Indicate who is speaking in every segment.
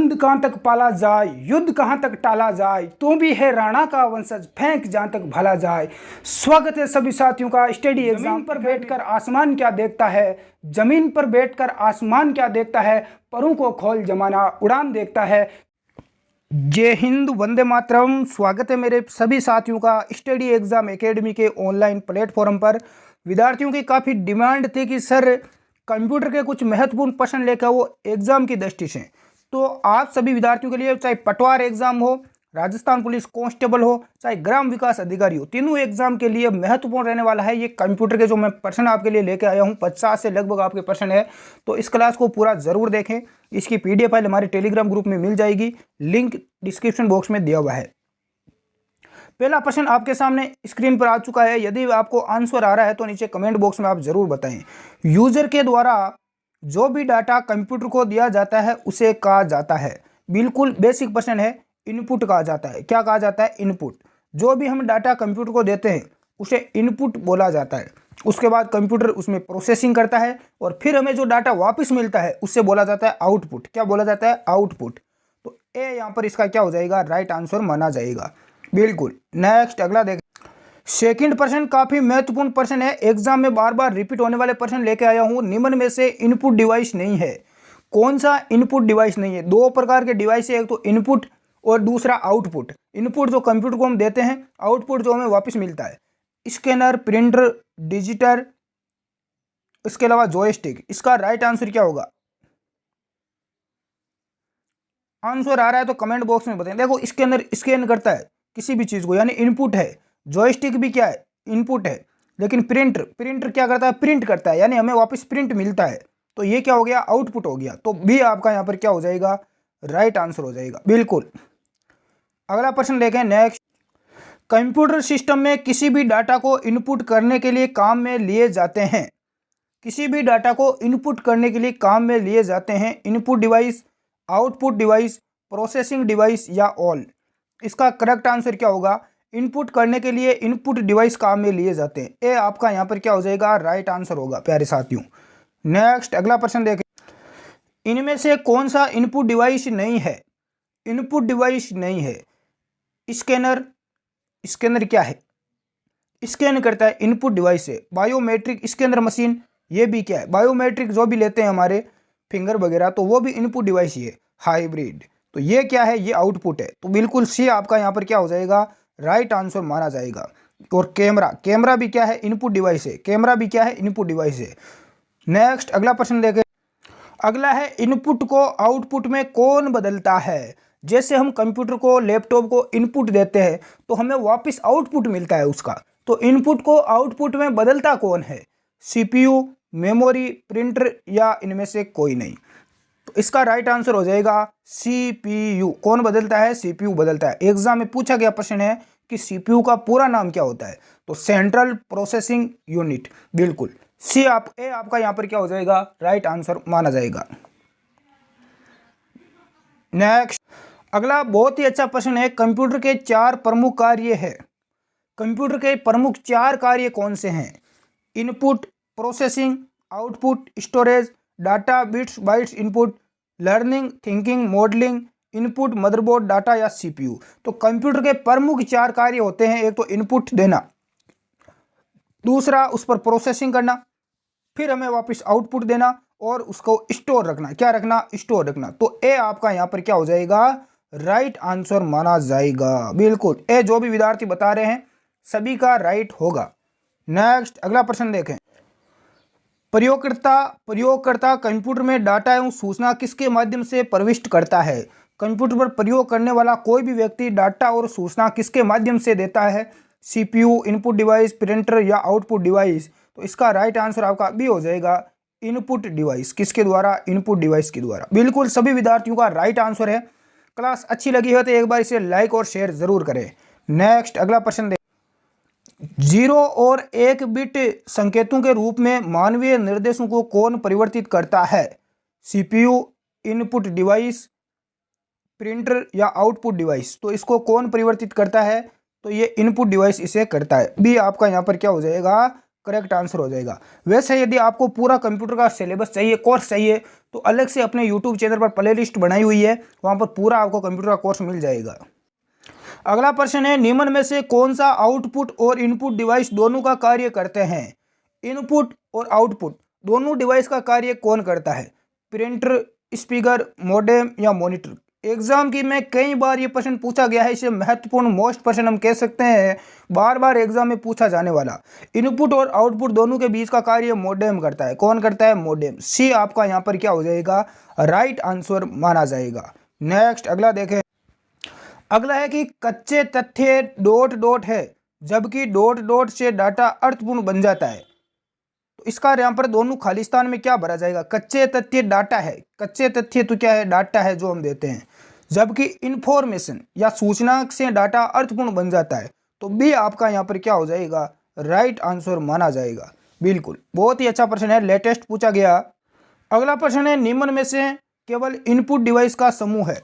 Speaker 1: बंद कहाँ तक पाला जाए, युद्ध कहाँ तक टाला जाए, तू भी है राणा का वंशज, फेंक जहाँ तक भला जाए। स्वागत है सभी साथियों का। स्टडी एग्जाम पर बैठकर आसमान क्या देखता है, जमीन पर बैठकर आसमान क्या देखता है, परों को खोल जमाना उड़ान देखता है। जय हिंद, वंदे मातरम। स्वागत है मेरे सभी साथियों का स्टडी एग्जाम एकेडमी के ऑनलाइन प्लेटफॉर्म पर। विद्यार्थियों की काफ़ी डिमांड थी कि सर कंप्यूटर के कुछ महत्वपूर्ण प्रश्न लेकर वो एग्जाम की दृष्टि से, तो आप सभी विद्यार्थियों के लिए, चाहे पटवार एग्जाम हो, राजस्थान पुलिस कांस्टेबल हो, चाहे ग्राम विकास अधिकारी हो, तीनों एग्जाम के लिए महत्वपूर्ण रहने वाला है ये कंप्यूटर के जो मैं प्रश्न आपके लिए लेके आया हूँ। 50 से लगभग आपके प्रश्न है, तो इस क्लास को पूरा जरूर देखें। इसकी PDF फाइल हमारे टेलीग्राम ग्रुप में मिल जाएगी, लिंक डिस्क्रिप्शन बॉक्स में दिया हुआ है। पहला प्रश्न आपके सामने स्क्रीन पर आ चुका है। यदि आपको आंसर आ रहा है तो नीचे कमेंट बॉक्स में आप जरूर बताएं। यूजर के द्वारा जो भी डाटा कंप्यूटर को दिया जाता है उसे कहा जाता है। बिल्कुल बेसिक प्रश्न है। इनपुट कहा जाता है। क्या कहा जाता है? इनपुट। जो भी हम डाटा कंप्यूटर को देते हैं उसे इनपुट बोला जाता है। उसके बाद कंप्यूटर उसमें प्रोसेसिंग करता है और फिर हमें जो डाटा वापस मिलता है उससे बोला जाता है आउटपुट। क्या बोला जाता है? आउटपुट। तो ए यहाँ पर इसका क्या हो जाएगा? राइट आंसर माना जाएगा। बिल्कुल। नेक्स्ट अगला देख। सेकंड प्रश्न काफी महत्वपूर्ण प्रश्न है। एग्जाम में बार बार रिपीट होने वाले प्रश्न लेके आया हूं। निम्न में से इनपुट डिवाइस नहीं है। कौन सा इनपुट डिवाइस नहीं है? दो प्रकार के डिवाइस है, एक तो इनपुट और दूसरा आउटपुट। इनपुट जो कंप्यूटर को हम देते हैं, आउटपुट जो हमें वापस मिलता है। स्कैनर, प्रिंटर, डिजिटल, इसके अलावा जॉयस्टिक। इसका राइट आंसर क्या होगा? आंसर आ रहा है तो कमेंट बॉक्स में बताएं। देखो, स्कैनर स्कैन करता है किसी भी चीज को, यानी इनपुट है। जॉयस्टिक भी क्या है? इनपुट है। लेकिन प्रिंटर क्या करता है? प्रिंट करता है, यानी हमें वापस प्रिंट मिलता है। तो ये क्या हो गया? आउटपुट हो गया। तो भी आपका यहाँ पर क्या हो जाएगा? राइट आंसर हो जाएगा। बिल्कुल। अगला प्रश्न देखें। नेक्स्ट, कंप्यूटर सिस्टम में किसी भी डाटा को इनपुट करने के लिए काम में लिए जाते हैं। किसी भी डाटा को इनपुट करने के लिए काम में लिए जाते हैं। Input device, output device, processing device या ऑल। इसका करेक्ट आंसर क्या होगा? इनपुट करने के लिए इनपुट डिवाइस काम में लिए जाते हैं। ए आपका यहाँ पर क्या हो जाएगा? राइट आंसर होगा प्यारे साथियों। नेक्स्ट अगला प्रश्न देखें। इनमें से कौन सा इनपुट डिवाइस नहीं है? इनपुट डिवाइस नहीं है। स्कैनर। स्कैनर क्या है? स्कैन करता है, इनपुट डिवाइस है। बायोमेट्रिक स्कैनर मशीन, ये भी क्या है? बायोमेट्रिक जो भी लेते हैं हमारे फिंगर वगैरह, तो वो भी इनपुट डिवाइस ही है। हाइब्रिड, तो ये क्या है? ये आउटपुट है। तो बिल्कुल सी आपका यहाँ पर क्या हो जाएगा? राइट आंसर माना जाएगा। और कैमरा भी क्या है? इनपुट डिवाइस है। कैमरा भी क्या है? इनपुट डिवाइस है। नेक्स्ट अगला प्रश्न देखें। अगला है, इनपुट को आउटपुट में कौन बदलता है? जैसे हम कंप्यूटर को, लैपटॉप को इनपुट देते हैं तो हमें वापस आउटपुट मिलता है उसका। तो इनपुट को आउटपुट में बदलता कौन है? CPU, मेमोरी, प्रिंटर या इनमें से कोई नहीं। तो इसका राइट आंसर हो जाएगा CPU। कौन बदलता है? CPU बदलता है। एग्जाम में पूछा गया प्रश्न है कि CPU का पूरा नाम क्या होता है? तो सेंट्रल प्रोसेसिंग यूनिट। बिल्कुल ए आपका यहाँ पर क्या हो जाएगा? राइट आंसर माना जाएगा। नेक्स्ट अगला बहुत ही अच्छा प्रश्न है। कंप्यूटर के 4 प्रमुख कार्य है। कंप्यूटर के प्रमुख 4 कार्य कौन से हैं? Input, processing, output, storage, data, bits bytes, input, learning, thinking, modelling, input, motherboard, data या CPU। तो कंप्यूटर के प्रमुख 4 कार्य होते हैं। एक तो इनपुट देना, दूसरा उस पर प्रोसेसिंग करना, फिर हमें वापस आउटपुट देना और उसको स्टोर रखना। क्या रखना? स्टोर रखना। तो ए आपका यहाँ पर क्या हो जाएगा? राइट आंसर माना जाएगा। बिल्कुल ए जो भी विद्यार्थी बता रहे हैं सभी का राइट होगा। नेक्स्ट अगला प्रश्न देखें। प्रयोगकर्ता कंप्यूटर में डाटा एवं सूचना किसके माध्यम से प्रविष्ट करता है? कंप्यूटर पर प्रयोग करने वाला कोई भी व्यक्ति डाटा और सूचना किसके माध्यम से देता है? CPU, इनपुट डिवाइस, प्रिंटर या आउटपुट डिवाइस। तो इसका राइट आंसर आपका भी हो जाएगा इनपुट डिवाइस। किसके द्वारा? इनपुट डिवाइस के द्वारा। बिल्कुल सभी विद्यार्थियों का राइट आंसर है। क्लास अच्छी लगी हो तो एक बार इसे लाइक और शेयर जरूर करें। नेक्स्ट अगला प्रश्न देखें। 0 और 1 बिट संकेतों के रूप में मानवीय निर्देशों को कौन परिवर्तित करता है? CPU, इनपुट डिवाइस, प्रिंटर या आउटपुट डिवाइस। तो इसको कौन परिवर्तित करता है? तो ये इनपुट डिवाइस इसे करता है। भी आपका यहाँ पर क्या हो जाएगा? करेक्ट आंसर हो जाएगा। वैसे यदि आपको पूरा कंप्यूटर का सिलेबस चाहिए, कोर्स चाहिए, तो अलग से अपने यूट्यूब चैनल पर प्ले लिस्ट बनाई हुई है, वहाँ पर पूरा आपको कंप्यूटर का कोर्स मिल जाएगा। अगला प्रश्न है, निम्न में से कौन सा आउटपुट और इनपुट डिवाइस दोनों का कार्य करते हैं? इनपुट और आउटपुट दोनों डिवाइस का कार्य कौन करता है? प्रिंटर, स्पीकर, मॉडेम या मॉनिटर? एग्जाम की में कई बार ये प्रश्न पूछा गया है, इसे महत्वपूर्ण मोस्ट प्रश्न हम कह सकते हैं, बार बार एग्जाम में पूछा जाने वाला। इनपुट और आउटपुट दोनों के बीच का कार्य मॉडेम करता है। कौन करता है? मॉडेम। सी आपका यहाँ पर क्या हो जाएगा? राइट आंसर माना जाएगा। नेक्स्ट अगला देखें। अगला है कि कच्चे तथ्य डॉट डॉट है, जबकि डॉट डॉट से डाटा अर्थपूर्ण बन जाता है। तो इसका यहाँ पर दोनों खालिस्तान में क्या भरा जाएगा? कच्चे तथ्य डाटा है, कच्चे तथ्य तो क्या है? डाटा है जो हम देते हैं, जबकि इंफॉर्मेशन या सूचना से डाटा अर्थपूर्ण बन जाता है। तो बी आपका यहाँ पर क्या हो जाएगा? राइट आंसर माना जाएगा। बिल्कुल, बहुत ही अच्छा प्रश्न है, लेटेस्ट पूछा गया। अगला प्रश्न है, निम्न में से केवल इनपुट डिवाइस का समूह है।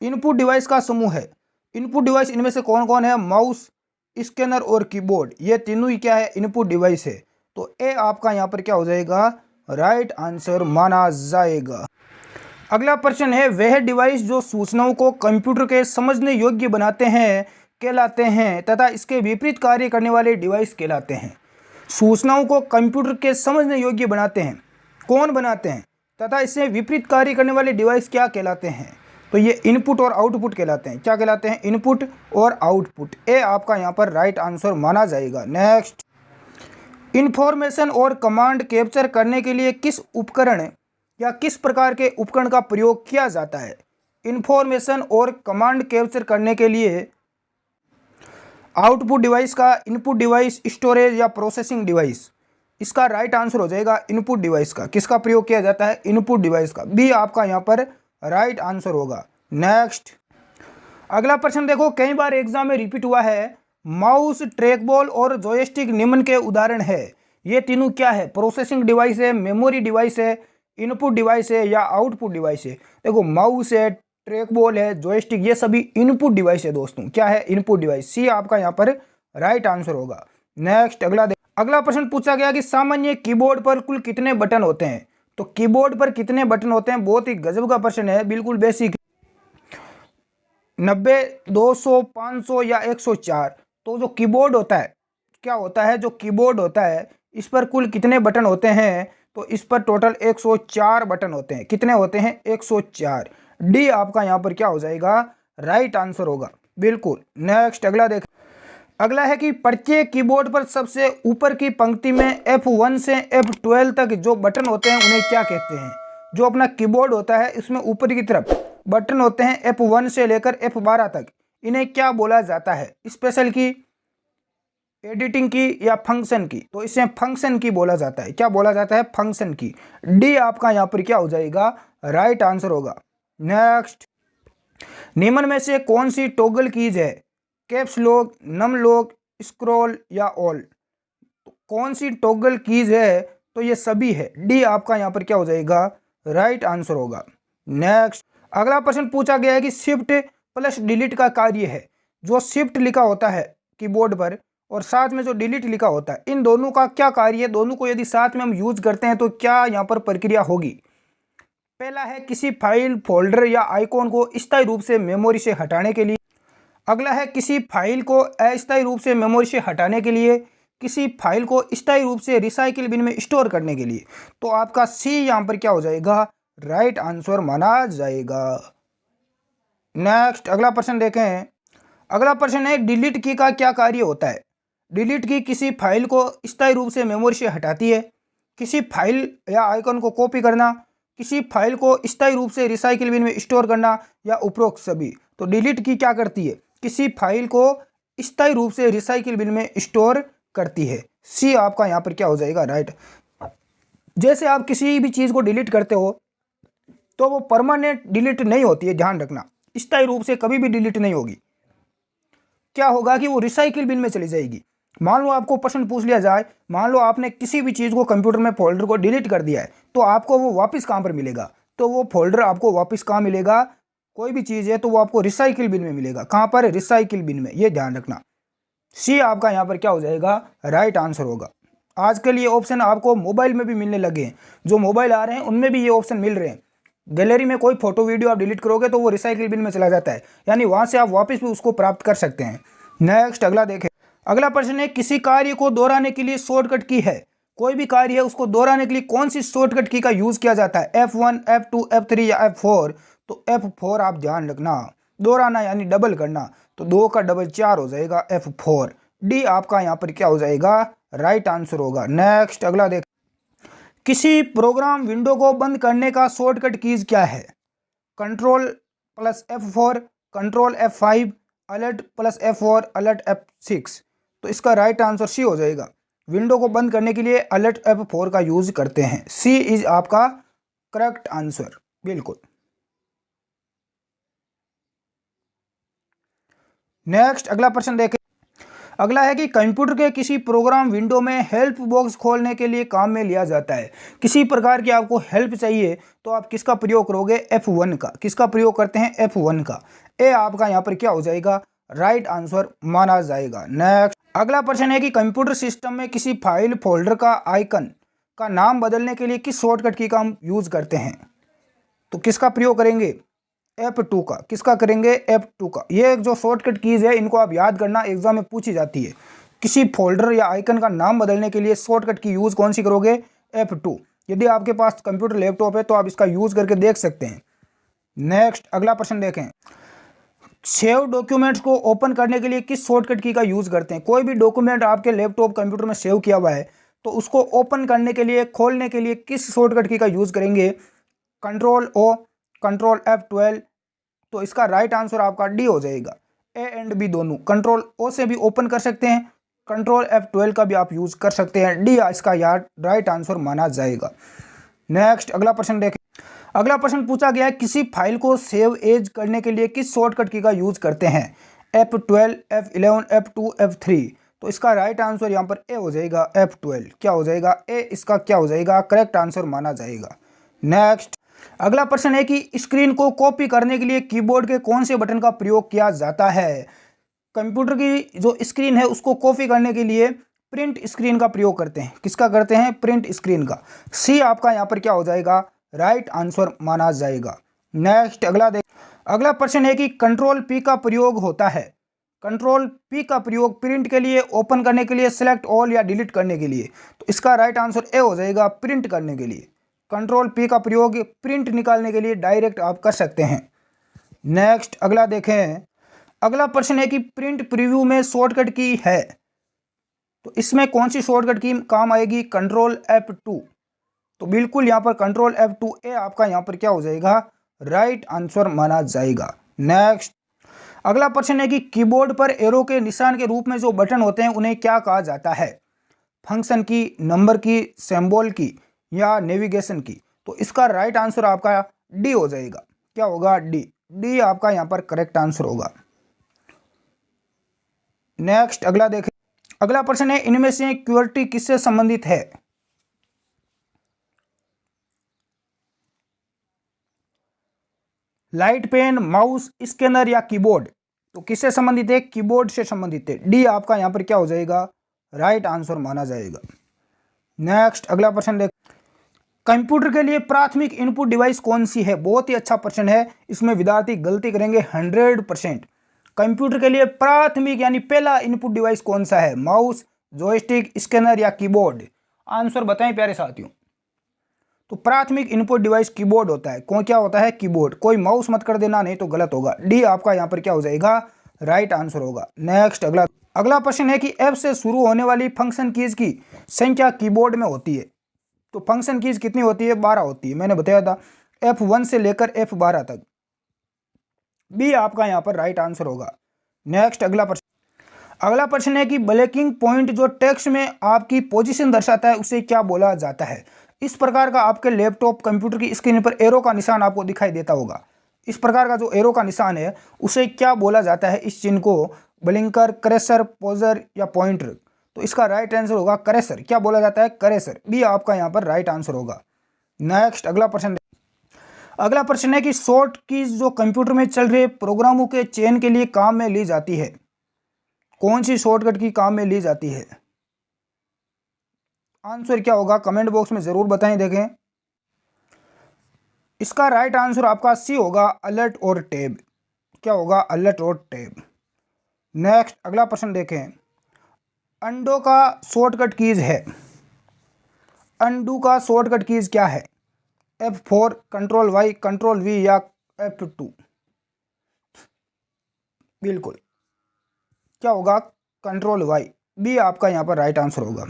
Speaker 1: इनपुट डिवाइस का समूह है। इनपुट डिवाइस इनमें से कौन कौन है? माउस, स्कैनर और कीबोर्ड, ये तीनों ही क्या है? इनपुट डिवाइस है। तो ए आपका यहाँ पर क्या हो जाएगा? राइट आंसर माना जाएगा। अगला प्रश्न है, वह डिवाइस जो सूचनाओं को कंप्यूटर के समझने योग्य बनाते हैं कहलाते हैं तथा इसके विपरीत कार्य करने वाले डिवाइस कहलाते हैं। सूचनाओं को कंप्यूटर के समझने योग्य बनाते हैं, कौन बनाते हैं? तथा इससे विपरीत कार्य करने वाले डिवाइस क्या कहलाते हैं? तो ये इनपुट और आउटपुट कहलाते हैं। क्या कहलाते हैं? इनपुट और आउटपुट। ए आपका यहाँ पर राइट आंसर माना जाएगा। नेक्स्ट, इंफॉर्मेशन और कमांड कैप्चर करने के लिए किस उपकरण या किस प्रकार के उपकरण का प्रयोग किया जाता है? इंफॉर्मेशन और कमांड कैप्चर करने के लिए आउटपुट डिवाइस का, इनपुट डिवाइस, स्टोरेज या प्रोसेसिंग डिवाइस? इसका राइट आंसर हो जाएगा इनपुट डिवाइस का। किसका प्रयोग किया जाता है? इनपुट डिवाइस का। बी आपका यहाँ पर राइट आंसर होगा। नेक्स्ट अगला प्रश्न देखो, कई बार एग्जाम में रिपीट हुआ है। माउस, ट्रैक बॉल और जॉयस्टिक निम्न के उदाहरण है। ये तीनों क्या है? प्रोसेसिंग डिवाइस है, मेमोरी डिवाइस है, इनपुट डिवाइस है या आउटपुट डिवाइस है? देखो, माउस है, ट्रैक बॉल है, जॉयस्टिक, ये सभी इनपुट डिवाइस है दोस्तों। क्या है? Input device. सी आपका यहाँ पर राइट आंसर होगा। नेक्स्ट अगला प्रश्न पूछा गया कि सामान्य कीबोर्ड पर कुल कितने बटन होते हैं? तो कीबोर्ड पर कितने बटन होते हैं? बहुत ही गजब का प्रश्न है, बिल्कुल बेसिक। 90, 200, 500 या 104? तो जो कीबोर्ड होता है, क्या होता है? जो कीबोर्ड होता है, इस पर कुल कितने बटन होते हैं? तो इस पर टोटल 104 बटन होते हैं। कितने होते हैं? 104। डी आपका यहाँ पर क्या हो जाएगा? राइट आंसर होगा। बिल्कुल। नेक्स्ट अगला है कि प्रत्येक कीबोर्ड पर सबसे ऊपर की पंक्ति में F1 से F12 तक जो बटन होते हैं उन्हें क्या कहते हैं? जो अपना कीबोर्ड होता है इसमें ऊपर की तरफ बटन होते हैं F1 से लेकर F12 तक, इन्हें क्या बोला जाता है? स्पेशल की, एडिटिंग की या फंक्शन की? तो इसे फंक्शन की बोला जाता है। क्या बोला जाता है? फंक्शन की। डी आपका यहाँ पर क्या हो जाएगा? राइट आंसर होगा। नेक्स्ट, निम्न में से कौन सी टॉगल कीज है? Caps lock, num lock, scroll या ऑल? कौन सी टॉगल कीज है? तो ये सभी है। डी आपका यहाँ पर क्या हो जाएगा? राइट आंसर होगा। नेक्स्ट अगला प्रश्न पूछा गया है कि शिफ्ट प्लस डिलीट का कार्य है। जो शिफ्ट लिखा होता है कीबोर्ड पर और साथ में जो डिलीट लिखा होता है, इन दोनों का क्या कार्य है? दोनों को यदि साथ में हम यूज करते हैं तो क्या यहाँ पर प्रक्रिया होगी? पहला है किसी फाइल, फोल्डर या आइकॉन को स्थायी रूप से मेमोरी से हटाने के लिए। अगला है किसी फाइल को अस्थायी रूप से मेमोरी से हटाने के लिए। किसी फाइल को स्थायी रूप से रिसाइकिल बिन में स्टोर करने के लिए। तो आपका सी यहाँ पर क्या हो जाएगा? राइट आंसर माना जाएगा। नेक्स्ट अगला प्रश्न देखें। अगला प्रश्न है, डिलीट की का क्या कार्य होता है? डिलीट की किसी फाइल को स्थायी रूप से मेमोरी से हटाती है, किसी फाइल या आइकन को कॉपी करना, किसी फाइल को स्थायी रूप से रिसाइकिल बिन में स्टोर करना या उपरोक्त सभी। तो डिलीट की क्या करती है? किसी फाइल को स्थायी रूप से रिसाइकिल बिन में स्टोर करती है। सी आपका यहाँ पर क्या हो जाएगा? राइट। जैसे आप किसी भी चीज़ को डिलीट करते हो तो वो परमानेंट डिलीट नहीं होती है, ध्यान रखना, स्थायी रूप से कभी भी डिलीट नहीं होगी। क्या होगा कि वो रिसाइकिल बिन में चली जाएगी। मान लो आपको प्रश्न पूछ लिया जाए, मान लो आपने किसी भी चीज़ को कंप्यूटर में फोल्डर को डिलीट कर दिया है, तो आपको वो वापस कहाँ पर मिलेगा? तो वो फोल्डर आपको वापस कहाँ मिलेगा? कोई भी चीज़ है तो वो आपको रिसाइकिल बिन में मिलेगा। कहाँ पर? रिसाइकिल बिन में। ये ध्यान रखना। सी आपका यहाँ पर क्या हो जाएगा, राइट आंसर होगा। आजकल ये ऑप्शन आपको मोबाइल में भी मिलने लगे हैं, जो मोबाइल आ रहे हैं उनमें भी ये ऑप्शन मिल रहे हैं। गैलरी में कोई फोटो वीडियो आप डिलीट करोगे तो वो रिसाइकिल बिन में चला जाता है, यानी वहाँ से आप वापस भी उसको प्राप्त कर सकते हैं। नेक्स्ट अगला देखें। अगला प्रश्न है, किसी कार्य को दोहराने के लिए शॉर्टकट की है। कोई भी कार्य है उसको दोहराने के लिए कौन सी शॉर्टकट की का यूज किया जाता है, F1, F2, F3 या F4। तो F4 आप ध्यान रखना, दोहराना यानी डबल करना, तो 2 का डबल 4 हो जाएगा F4। डी आपका यहाँ पर क्या हो जाएगा, राइट आंसर होगा। नेक्स्ट अगला देख, किसी प्रोग्राम विंडो को बंद करने का शॉर्टकट कीज क्या है, control plus F4, control F5, alert plus F4, alert F6। तो इसका राइट आंसर सी हो जाएगा। विंडो को बंद करने के लिए अलर्ट F4 का यूज करते हैं। सी इज आपका करेक्ट आंसर, बिल्कुल। नेक्स्ट अगला प्रश्न देखें। अगला है कि कंप्यूटर के किसी प्रोग्राम विंडो में हेल्प बॉक्स खोलने के लिए काम में लिया जाता है। किसी प्रकार की आपको हेल्प चाहिए तो आप किसका प्रयोग करोगे, F1 का। किसका प्रयोग करते हैं, F1 का। ए आपका यहाँ पर क्या हो जाएगा, राइट आंसर माना जाएगा। नेक्स्ट अगला प्रश्न है कि कंप्यूटर सिस्टम में किसी फाइल फोल्डर का आइकन का नाम बदलने के लिए किस शॉर्टकट की का हम यूज करते हैं। तो किसका प्रयोग करेंगे, F2 का। किसका करेंगे, F2 का। ये जो शॉर्टकट कीज है इनको आप याद करना, एग्जाम में पूछी जाती है। किसी फोल्डर या आइकन का नाम बदलने के लिए शॉर्टकट की यूज कौन सी करोगे, F2। यदि आपके पास कंप्यूटर लैपटॉप है तो आप इसका यूज करके देख सकते हैं। नेक्स्ट अगला प्रश्न देखें। सेव डॉक्यूमेंट्स को ओपन करने के लिए किस शॉर्टकट की का यूज करते हैं। कोई भी डॉक्यूमेंट आपके लैपटॉप कंप्यूटर में सेव किया हुआ है तो उसको ओपन करने के लिए, खोलने के लिए किस शॉर्टकट की का यूज करेंगे, कंट्रोल O, कंट्रोल F12। तो इसका राइट आंसर आपका डी हो जाएगा। ए एंड बी दोनों, कंट्रोल O से भी ओपन कर सकते हैं, कंट्रोल F12 का भी आप यूज कर सकते हैं। डी इसका यार राइट आंसर माना जाएगा। नेक्स्ट अगला प्रश्न देखें। अगला प्रश्न पूछा गया है, किसी फाइल को सेव एज करने के लिए किस शॉर्टकट की का यूज करते हैं, F12, F11, F2, F3। तो इसका राइट आंसर यहाँ पर ए हो जाएगा, F12। क्या हो जाएगा, ए इसका क्या हो जाएगा, करेक्ट आंसर माना जाएगा। नेक्स्ट अगला प्रश्न है कि स्क्रीन को कॉपी करने के लिए कीबोर्ड के कौन से बटन का प्रयोग किया जाता है। कंप्यूटर की जो स्क्रीन है उसको कॉपी करने के लिए प्रिंट स्क्रीन का प्रयोग करते हैं। किसका करते हैं, प्रिंट स्क्रीन का। सी आपका यहाँ पर क्या हो जाएगा, राइट आंसर माना जाएगा। नेक्स्ट अगला प्रश्न है कि कंट्रोल P का प्रयोग होता है। कंट्रोल P का प्रयोग प्रिंट के लिए, ओपन करने के लिए, सेलेक्ट ऑल या डिलीट करने के लिए। तो इसका राइट आंसर ए हो जाएगा, प्रिंट करने के लिए। कंट्रोल P का प्रयोग प्रिंट निकालने के लिए डायरेक्ट आप कर सकते हैं। नेक्स्ट अगला देखें। अगला प्रश्न है कि प्रिंट प्रीव्यू में शॉर्टकट की है, तो इसमें कौन सी शॉर्टकट की काम आएगी, कंट्रोल F2। तो बिल्कुल यहाँ पर कंट्रोल F2 ए आपका यहाँ पर क्या हो जाएगा, राइट आंसर माना जाएगा। नेक्स्ट अगला प्रश्न है कि कीबोर्ड पर एरो के निशान के रूप में जो बटन होते हैं उन्हें क्या कहा जाता है, फंक्शन की, नंबर की, सिंबल की या नेविगेशन की। तो इसका राइट आंसर आपका डी हो जाएगा। क्या होगा, डी। डी आपका यहाँ पर करेक्ट आंसर होगा। नेक्स्ट अगला देखें। अगला प्रश्न है, इनमें से QWERTY किससे संबंधित है। लाइट पेन, माउस, स्कैनर या कीबोर्ड। तो किससे संबंधित है, कीबोर्ड से संबंधित है। डी आपका यहाँ पर क्या हो जाएगा, राइट आंसर माना जाएगा। नेक्स्ट अगला प्रश्न देख। कंप्यूटर के लिए प्राथमिक इनपुट डिवाइस कौन सी है। बहुत ही अच्छा प्रश्न है, इसमें विद्यार्थी गलती करेंगे 100%। कंप्यूटर के लिए प्राथमिक यानी पहला इनपुट डिवाइस कौन सा है, माउस, जॉयस्टिक, स्कैनर या कीबोर्ड। आंसर बताएं प्यारे साथियों। तो प्राथमिक इनपुट डिवाइस कीबोर्ड होता है। कौन क्या होता है, कीबोर्ड। कोई माउस मत कर देना, नहीं तो गलत होगा। डी आपका यहाँ पर क्या हो जाएगा, राइट आंसर होगा। नेक्स्ट अगला प्रश्न है कि F से शुरू होने वाली फंक्शन कीज की संख्या कीबोर्ड में होती है। तो फंक्शन कीज कितनी होती है, 12 होती है। मैंने बताया था F1 से लेकर F12 तक। बी आपका यहाँ पर राइट आंसर होगा। नेक्स्ट अगला प्रश्न है कि ब्रेकिंग पॉइंट जो टेक्स्ट में आपकी पोजीशन दर्शाता है उसे क्या बोला जाता है। इस प्रकार का आपके लैपटॉप कंप्यूटर की स्क्रीन पर एरो का निशान आपको दिखाई देता होगा। इस प्रकार का जो एरो का निशान है उसे क्या बोला जाता है, इस चिन्ह को ब्लिंकर, करेसर, पोजर या पॉइंटर। तो इसका राइट आंसर होगा करेसर। क्या बोला जाता है, करेसर। बी आपका यहाँ पर राइट आंसर होगा। नेक्स्ट अगला प्रश्न है कि शॉर्ट कीज जो कंप्यूटर में चल रहे प्रोग्रामों के चयन के लिए काम में ली जाती है। कौन सी शॉर्टकट की काम में ली जाती है? आंसर क्या होगा कमेंट बॉक्स में ज़रूर बताएं। देखें, इसका राइट आंसर आपका सी होगा, अलर्ट और टैब। क्या होगा? अलर्ट और टैब। नेक्स्ट अगला प्रश्न देखें, अंडो का शॉर्टकट कीज है, अंडू का शॉर्टकट कीज क्या है? F4, control Y, control we या F2? बिल्कुल क्या होगा? कंट्रोल वाई, बी आपका यहाँ पर राइट आंसर होगा।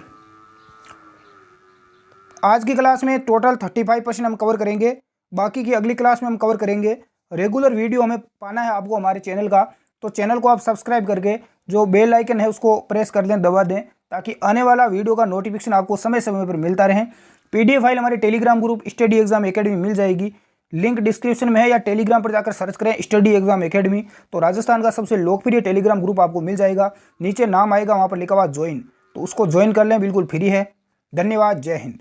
Speaker 1: आज की क्लास में टोटल 35% हम कवर करेंगे, बाकी की अगली क्लास में हम कवर करेंगे। रेगुलर वीडियो हमें पाना है आपको हमारे चैनल का, तो चैनल को आप सब्सक्राइब करके जो बेल आइकन है उसको प्रेस कर दें, दबा दें, ताकि आने वाला वीडियो का नोटिफिकेशन आपको समय समय पर मिलता रहे। PDF फाइल हमारे Telegram group study exam academy मिल जाएगी, लिंक डिस्क्रिप्शन में है, या टेलीग्राम पर जाकर सर्च करें स्टडी एग्जाम एकेडमी, तो राजस्थान का सबसे लोकप्रिय टेलीग्राम ग्रुप आपको मिल जाएगा। नीचे नाम आएगा, वहाँ पर लिखा हुआ ज्वाइन, तो उसको ज्वाइन कर लें, बिल्कुल फ्री है। धन्यवाद, जय हिंद।